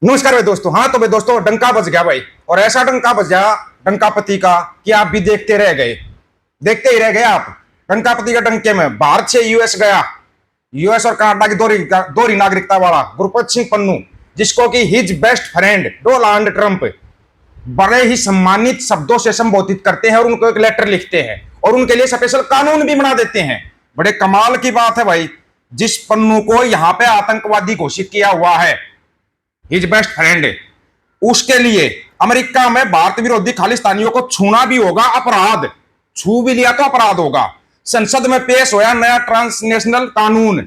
नमस्कार भाई दोस्तों। हाँ तो भाई दोस्तों, डंका बज गया भाई, और ऐसा डंका बज गया डंकापति का कि आप भी देखते रह गए, देखते ही रह गए आप। डंकापति के डंके में भारत से यूएस गया, यूएस और कनाडा की दोहरी नागरिकता वाला गुरप्रीत सिंह पन्नू, जिसको कि his best friend Donald Trump बड़े ही सम्मानित शब्दों से संबोधित करते हैं और उनको एक लेटर लिखते हैं और उनके लिए स्पेशल कानून भी बना देते हैं। बड़े कमाल की बात है भाई, जिस पन्नू को यहाँ पे आतंकवादी घोषित किया हुआ है, हिज बेस्ट फ्रेंड, उसके लिए अमेरिका में भारत विरोधी खालिस्तानियों को छूना भी होगा अपराध, छू भी लिया तो अपराध होगा। संसद में पेश होया नया ट्रांसनेशनल कानून,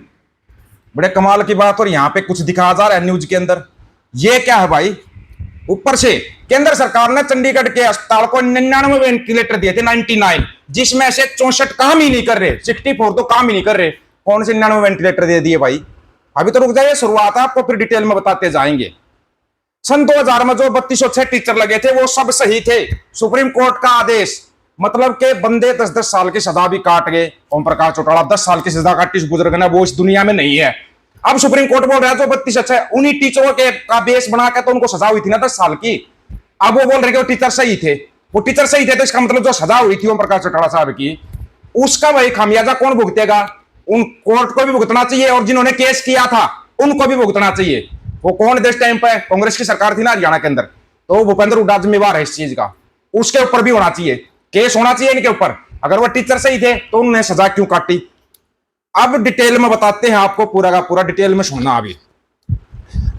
बड़े कमाल की बात। और यहां पे कुछ दिखाया जा रहा है न्यूज के अंदर, ये क्या है भाई? ऊपर से केंद्र सरकार ने चंडीगढ़ के अस्पताल को 99 वेंटिलेटर दिए थे, 99, जिसमें से 64 काम ही नहीं कर रहे, 64 तो काम ही नहीं कर रहे। कौन से 99 वेंटिलेटर दे दिए भाई? अभी तो रुक जाइए, शुरुआत है, आपको फिर डिटेल में बताते जाएंगे। सन 2000 में जो 3206 टीचर लगे थे वो सब सही थे। सुप्रीम कोर्ट का आदेश, मतलब के बंदे 10-10 साल की सजा भी काट गए। ओम प्रकाश चौटाला 10 साल की सजा काटी, गुजर गए, वो इस दुनिया में नहीं है। अब सुप्रीम कोर्ट बोल रहा है जो 3206 उन्हीं टीचरों के का बेस बना के तो उनको सजा हुई थी ना 10 साल की। अब वो बोल रहे कि वो टीचर सही थे, वो टीचर सही थे, तो इसका मतलब जो सजा हुई थी ओम प्रकाश चौटाला साहब की, उसका वही खामियाजा कौन भुगतेगा? उन कोर्ट को भी भुगतना चाहिए और जिन्होंने केस किया था उनको भी भुगतना चाहिए। वो कौन देश टाइम पे कांग्रेस की सरकार थी ना हरियाणा के अंदर, तो भूपेंद्र हुड्डा जिम्मेवार है इस चीज का, उसके ऊपर भी होना चाहिए, केस होना चाहिए इनके ऊपर। अगर वो टीचर सही थे तो उन्होंने सजा क्यों काटी? अब डिटेल में बताते हैं आपको, पूरा का पूरा डिटेल में सुनना। अभी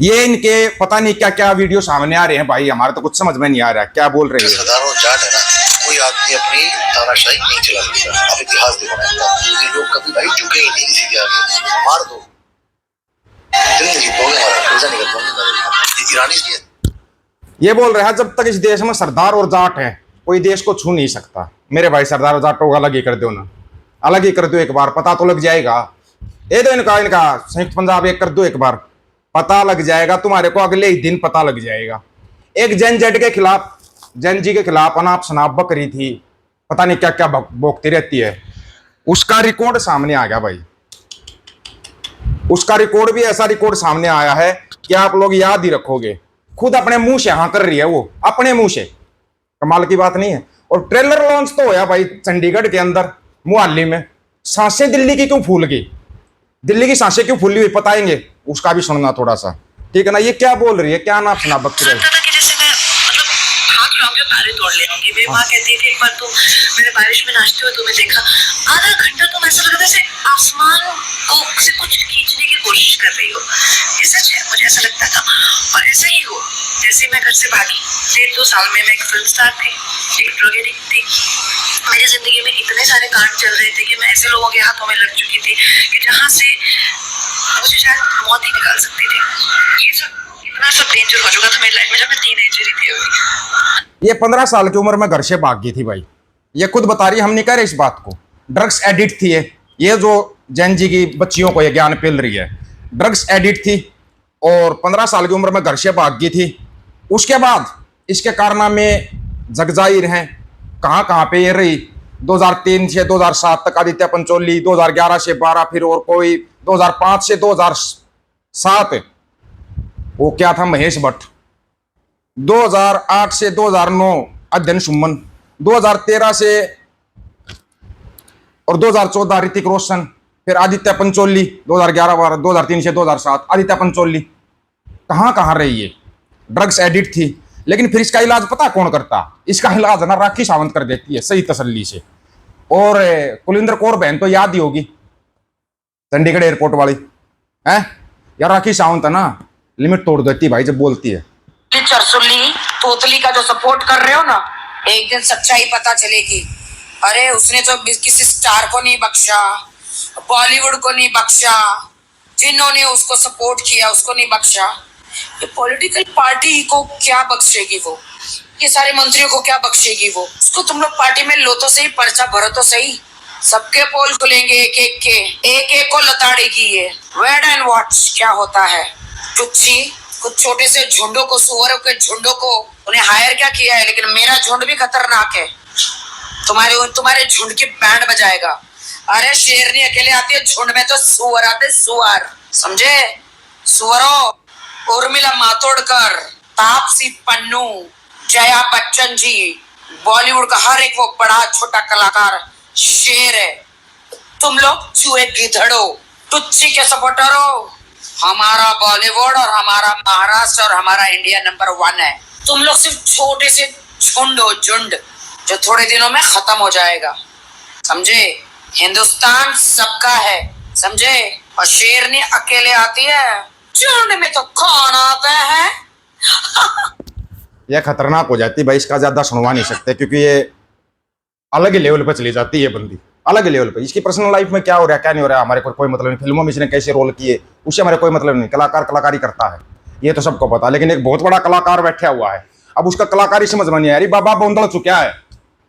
ये इनके पता नहीं क्या क्या वीडियो सामने आ रहे हैं भाई, हमारे तो कुछ समझ में नहीं आ रहा क्या बोल रहे हैं। साधारण जाट है ना, कोई आदमी अपनी तानाशाही नहीं चला सकता। अब इतिहास देखो ना, ये लोग कभी भाई झुके ही नहीं किसी के आगे। मार दो, ये बोल रहा है जब तक इस देश में सरदार और जाट है कोई देश को छू नहीं सकता। मेरे भाई सरदार और जाट को अलग ही कर दो ना, अलग ही कर दो, एक बार पता तो लग जाएगा। ये तो इनका संयुक्त पंजाब एक कर दो, एक बार पता लग जाएगा तुम्हारे को, अगले ही दिन पता लग जाएगा। एक जैन जेड के खिलाफ, जैन जी के खिलाफ अनाप शनाप बकरी थी, पता नहीं क्या क्या बोकती रहती है, उसका रिकॉर्ड सामने आ गया भाई। उसका रिकॉर्ड भी ऐसा रिकॉर्ड सामने आया है कि आप लोग याद ही रखोगे। खुद अपने मुंह से हाँ कर रही है वो, अपने मुंह से, कमाल की बात नहीं है। और ट्रेलर लॉन्च तो होया भाई चंडीगढ़ के अंदर मुहाली में। सांसें दिल्ली की क्यों फूल गई, दिल्ली की सांसें क्यों फूली हुई बताएंगे, उसका भी सुनना थोड़ा सा, ठीक है ना? ये क्या बोल रही है, क्या नाम सुना बकरी है? तोड़ ले होंगी। मेरी माँ कहती थी एक बार तो मैंने बारिश में नाचते हुए तुम्हें देखा, आधा घंटा तुम ऐसा लग रहा जैसे आसमान को से कुछ खींचने की कोशिश कर रही हो। ये सच है, मुझे ऐसा लगता था। और ऐसा ही हुआ जैसे मैं घर से भागी। 1.5-2 साल में मैं एक फिल्म स्टार थी, एक ड्रग एडिक्ट थी। मेरी जिंदगी में इतने सारे कांड चल रहे थे कि मैं ऐसे लोगों के हाथों में लग चुकी थी कि जहाँ से मुझे शायद मौत ही निकाल सकती थी। ये सब इतना सब डेंजर हो चुका था मेरी लाइफ में जब मैं टीनेजर ही थी। ये 15 साल की उम्र में घर से भाग गई थी भाई, ये खुद बता रही है, हम नहीं कह रहे इस बात को। ड्रग्स एडिक्ट थी ये जो जैन जी की बच्चियों को ये ज्ञान पिल रही है, ड्रग्स एडिक्ट थी और 15 साल की उम्र में घर से भाग गई थी। उसके बाद इसके कारनामे जगजाहिर हैं, कहाँ कहाँ पे ये रही। 2003 से 2007 तक आदित्य पंचोली, 2011 से 12 फिर और कोई, 2005 से 2007 वो क्या था महेश भट्ट, 2008 से 2009 अध्ययन सुमन, 2013 से और 2014 ऋतिक रोशन, फिर आदित्य पंचोली 2011-12, 2003 से 2007 आदित्य पंचोली। कहाँ कहाँ रही है, ड्रग्स एडिक्ट थी। लेकिन फिर इसका इलाज पता कौन करता? इसका इलाज ना राखी सावंत कर देती है सही तसल्ली से। और कुलिंदर कौर बहन तो याद ही होगी, चंडीगढ़ एयरपोर्ट वाली है यार, राखी सावंत है ना, लिमिट तोड़ देती भाई जब बोलती है। चरसुल्ली तोतली का जो सपोर्ट कर रहे हो ना, एक दिन सच्चाई पता चलेगी। अरे उसने तो किसी स्टार को नहीं बख्शा, बॉलीवुड को नहीं बख्शा, जिन्होंने उसको सपोर्ट किया उसको नहीं बख्शा। ये पॉलिटिकल पार्टी को क्या बख्शेगी वो, ये सारे मंत्रियों को क्या बख्शेगी वो? उसको तुम लोग पार्टी में लो तो सही, पर्चा भरो तो सही। सबके पोल खुलेंगे एक एक के, एक एक को लताड़ेगी ये। वेड एंड वॉच क्या होता है टुच्ची, कुछ छोटे से झुंडों को, सुअरों के झुंडों को उन्हें हायर क्या किया है, लेकिन मेरा झुंड भी खतरनाक है। तुम्हारे झुंड की बैंड बजाएगा। अरे शेरनी अकेले आती है, झुंड में तो सुअर आते, सुअर, समझे? सुअरों उर्मिला मातोडकर, तापसी पन्नू, जया बच्चन जी, बॉलीवुड का हर एक वो बड़ा छोटा कलाकार शेर है। तुम लोग चूहे गिधड़ो, टुच्ची के सपोर्टर हो। हमारा बॉलीवुड और हमारा महाराष्ट्र और हमारा इंडिया नंबर 1 है। तुम लोग सिर्फ छोटे से झुंड हो, झुंड, जो थोड़े दिनों में खत्म हो जाएगा, समझे? हिंदुस्तान सबका है, समझे? और शेरनी अकेले आती है, झुंड में तो कौन आता है? यह खतरनाक हो जाती है भाई, इसका ज्यादा सुनवा नहीं सकते क्योंकि ये अलग ही लेवल पर चली जाती है बंदी, अलग लेवल पे। इसकी पर्सनल लाइफ में क्या हो रहा है क्या नहीं हो रहा है हमारे को कोई मतलब नहीं, फिल्मों में इसने कैसे रोल किए उससे हमारे कोई मतलब नहीं। कलाकार कलाकारी करता है ये तो सबको पता, लेकिन एक बहुत बड़ा कलाकार बैठा हुआ है, अब उसका कलाकारी समझ में नहीं आ रही। बाबा बोंदल चुका है,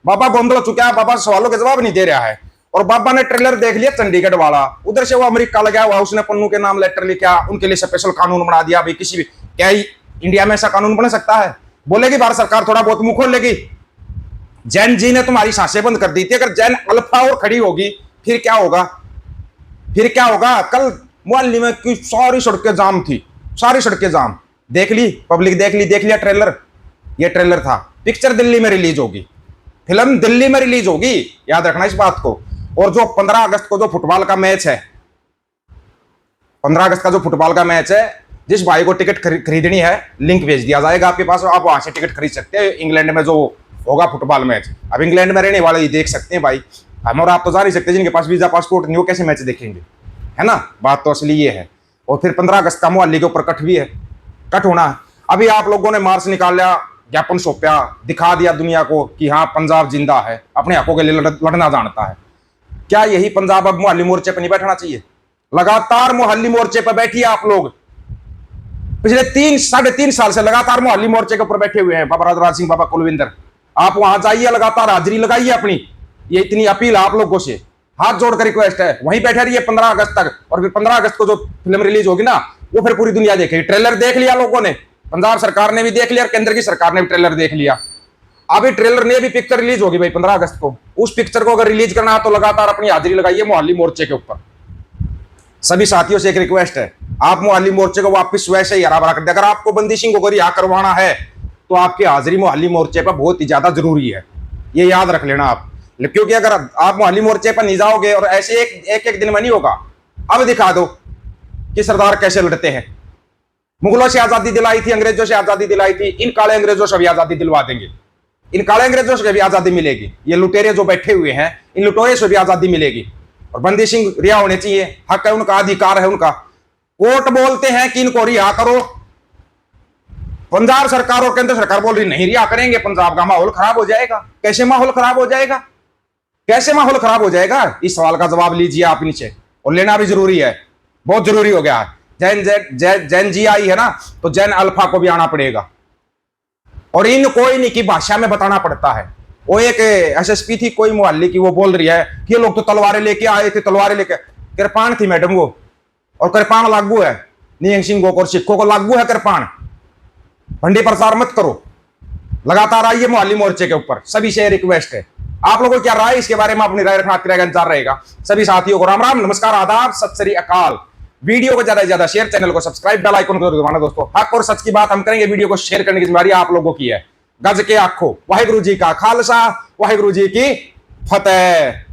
बाबा बोंदल चुका है, बाबा सवालों के जवाब नहीं दे रहा है। और बाबा ने ट्रेलर देख लिया चंडीगढ़ वाला, उधर से वो अमेरिका लगा हुआ, उसने पन्नू के नाम लेटर लिखा, उनके लिए स्पेशल कानून बना दिया। भाई किसी भी क्या इंडिया में ऐसा कानून बन सकता है? बोलेगी भारत सरकार थोड़ा बहुत मुंह खोल लेगी। जैन जी ने तुम्हारी सांसें बंद कर दी थी, अगर जैन अल्फा और खड़ी होगी फिर क्या होगा? फिर क्या होगा? कल मोहाली में की सारी सड़कें जाम थी, सारी सड़कें जाम। देख ली पब्लिक, देख लिया ट्रेलर। ये ट्रेलर था, पिक्चर दिल्ली में रिलीज होगी, फिल्म दिल्ली में रिलीज होगी, याद रखना इस बात को। और जो 15 अगस्त को जो फुटबॉल का मैच है, 15 अगस्त का जो फुटबॉल का मैच है, जिस भाई को टिकट खरीदनी है लिंक भेज दिया जाएगा आपके पास, आप वहां से टिकट खरीद सकते हैं। इंग्लैंड में जो होगा फुटबॉल मैच, अब इंग्लैंड में रहने वाले ही देख सकते हैं भाई, हम और आप तो जा नहीं सकते, जिनके पास वीजा पासपोर्ट नहीं हो कैसे मैच देखेंगे, है ना? बात तो असली ये है। और फिर 15 अगस्त का मोहाली के ऊपर कट भी है, कट होना है। अभी आप लोगों ने मार्च निकाल लिया, ज्ञापन सौंपा, दिखा दिया दुनिया को कि हाँ पंजाब जिंदा है, अपने हकों के लिए लड़ना जानता है। क्या यही पंजाब अब मोहाली मोर्चे पर नहीं बैठना चाहिए? लगातार मोहाली मोर्चे पर बैठिए आप लोग, पिछले 3-3.5 साल से लगातार मोहाली मोर्चे के ऊपर बैठे हुए हैं बाबा राजराज सिंह, बाबा कुलविंदर। आप वहां जाइए, लगातार हाजिरी लगाइए अपनी, ये इतनी अपील आप लोगों से हाथ जोड़कर रिक्वेस्ट है। वहीं बैठे रहिए 15 अगस्त तक, और फिर 15 अगस्त को जो फिल्म रिलीज होगी ना, वो फिर पूरी दुनिया देखेगी। ट्रेलर देख लिया लोगों ने, पंजाब सरकार ने भी देख लिया और केंद्र की सरकार ने भी ट्रेलर देख लिया। अभी ट्रेलर ने भी पिक्चर रिलीज होगी भाई 15 अगस्त को, उस पिक्चर को अगर रिलीज करना है तो लगातार अपनी हाजिरी लगाइए मोहाली मोर्चे के ऊपर। सभी साथियों से एक रिक्वेस्ट है, आप मोहाली मोर्चे को वापस वैसे ही हरा भरा कर दे। अगर आपको बंदी सिंह को रिहा करवाना है तो आपकी हाजिरी मोहाली मोर्चे पर बहुत ही ज्यादा जरूरी है, ये याद रख लेना आप। क्योंकि अगर आप मोहाली मोर्चे पर नहीं जाओगे, और ऐसे एक दिन में नहीं होगा, अब दिखा दो कि सरदार कैसे लड़ते हैं। मुगलों से आजादी दिलाई थी, अंग्रेजों से आजादी दिलाई थी, इन काले अंग्रेजों से भी आजादी दिलवा देंगे, इन काले अंग्रेजों से भी आजादी मिलेगी। ये लुटेरे जो बैठे हुए हैं, इन लुटेरे से भी आजादी मिलेगी। और बंदी सिंह रिहा होने चाहिए, हक है उनका, अधिकार है उनका। कोर्ट बोलते हैं कि इनको रिहा करो, पंजाब सरकार और केंद्र सरकार बोल रही नहीं रिहा करेंगे, पंजाब का माहौल खराब हो जाएगा। कैसे माहौल खराब हो जाएगा? कैसे माहौल खराब हो जाएगा? इस सवाल का जवाब लीजिए आप नीचे, और लेना भी जरूरी है, बहुत जरूरी हो गया है। जैन जी आई है ना, तो जैन अल्फा को भी आना पड़ेगा, और इन कोई नहीं की भाषा में बताना पड़ता है। वो एक एसएसपी थी कोई मोहाली की, वो बोल रही है कि ये लोग तो तलवारें लेके आए थे, तलवारें लेके, कृपाण थी मैडम वो, और कृपाण लागू है नियंग सिंह और सिखों को लागू है कृपाण। भंडी प्रचार मत करो, लगातार आइए मोहाली मोर्चे के ऊपर। सभी से रिक्वेस्ट है, आप लोगों की क्या राय इसके बारे में अपनी राय रखना इंतजार रहेगा। सभी साथियों को राम राम, नमस्कार, आदाब, सत श्री अकाल। वीडियो को ज्यादा से ज्यादा शेयर, चैनल को सब्सक्राइब, बेल आइकन को दबाना दोस्तों। हक और सच की बात हम करेंगे, वीडियो को शेयर करने की जिम्मेदारी आप लोगों की है। गज के आखो, वाहिगुरु जी का खालसा, वाहिगुरु जी की फतेह।